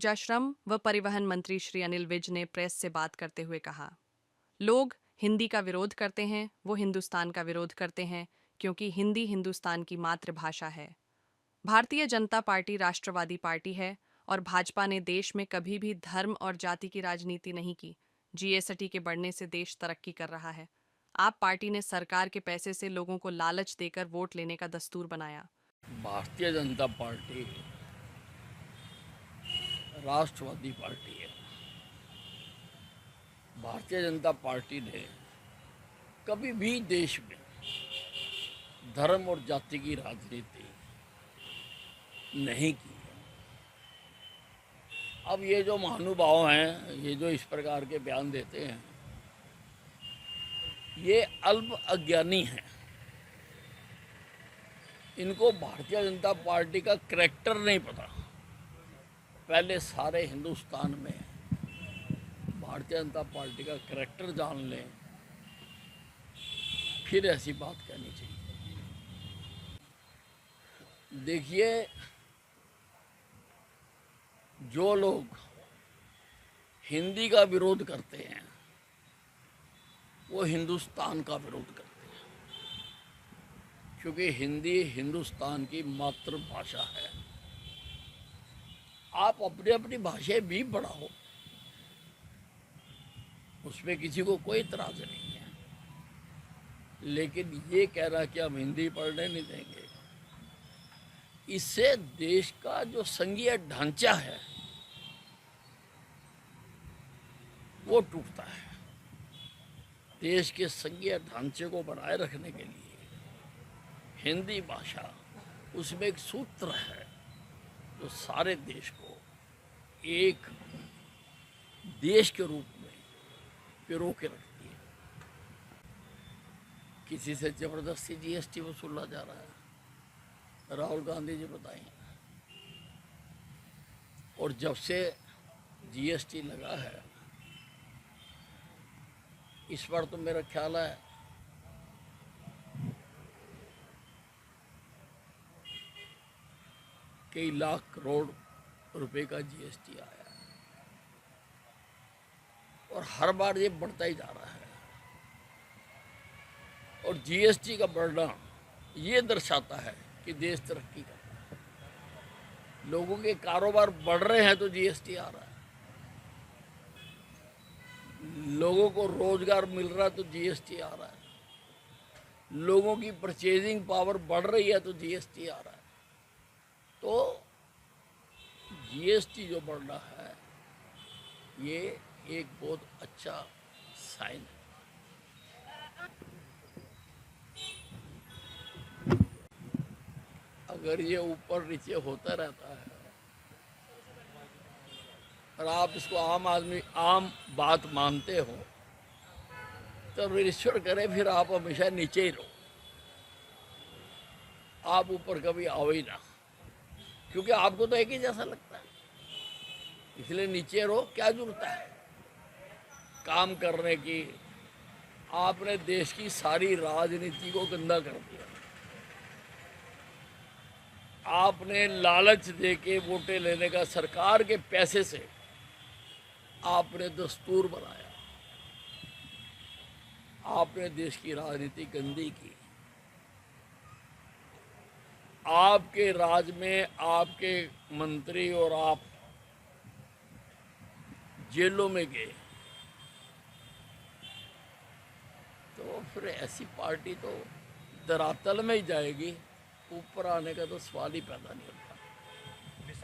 ऊर्जा, श्रम व परिवहन मंत्री श्री अनिल विज ने प्रेस से बात करते हुए कहा, लोग हिंदी का विरोध करते हैं, वो हिंदुस्तान का विरोध करते हैं, क्योंकि हिंदी हिंदुस्तान की मातृभाषा है। भारतीय जनता पार्टी राष्ट्रवादी पार्टी है और भाजपा ने देश में कभी भी धर्म और जाति की राजनीति नहीं की। जीएसटी के बढ़ने से देश तरक्की कर रहा है। आप पार्टी ने सरकार के पैसे से लोगों को लालच देकर वोट लेने का दस्तूर बनाया। भारतीय जनता पार्टी राष्ट्रवादी पार्टी है। भारतीय जनता पार्टी ने कभी भी देश में धर्म और जाति की राजनीति नहीं की। अब ये जो महानुभाव हैं, ये जो इस प्रकार के बयान देते हैं, ये अल्प अज्ञानी हैं। इनको भारतीय जनता पार्टी का करैक्टर नहीं पता। पहले सारे हिंदुस्तान में भारतीय जनता पार्टी का करैक्टर जान लें, फिर ऐसी बात कहनी चाहिए। देखिए, जो लोग हिंदी का विरोध करते हैं वो हिंदुस्तान का विरोध करते हैं, क्योंकि हिंदी हिंदुस्तान की मातृभाषा है। आप अपनी अपनी भाषाएं भी पढ़ाओ, उसमें किसी को कोई इतराज नहीं है, लेकिन ये कह रहा कि हम हिंदी पढ़ने नहीं देंगे, इससे देश का जो संघीय ढांचा है वो टूटता है। देश के संघीय ढांचे को बनाए रखने के लिए हिंदी भाषा, उसमें एक सूत्र है जो सारे देश को एक देश के रूप में पिरो के रखती है। किसी से जबरदस्ती जीएसटी वसूला जा रहा है, राहुल गांधी जी बताएं। और जब से जीएसटी लगा है, इस बार तो मेरा ख्याल है कई लाख करोड़ रुपए का जीएसटी आया है, और हर बार ये बढ़ता ही जा रहा है। और जीएसटी का बढ़ना ये दर्शाता है कि देश तरक्की कर रहा है। लोगों के कारोबार बढ़ रहे हैं तो जीएसटी आ रहा है, लोगों को रोजगार मिल रहा है तो जीएसटी आ रहा है, लोगों की परचेजिंग पावर बढ़ रही है तो जीएसटी आ रहा है। तो जीएसटी जो बढ़ रहा है ये एक बहुत अच्छा साइन है। अगर ये ईपर नीचे होता रहता है और आप इसको आम बात मानते हो, तो ईश्वर करे फिर आप हमेशा नीचे ही रहो, आप ऊपर कभी आओ ही ना, क्योंकि आपको तो एक ही जैसा लगता है। इसलिए नीचे रहो, क्या जरूरत है काम करने की। आपने देश की सारी राजनीति को गंदा कर दिया। आपने लालच देके वोटें लेने का, सरकार के पैसे से आपने दस्तूर बनाया। आपने देश की राजनीति गंदी की। आपके राज में आपके मंत्री और आप जेलों में गए, तो फिर ऐसी पार्टी तो धरातल में ही जाएगी, ऊपर आने का तो सवाल ही पैदा नहीं होता।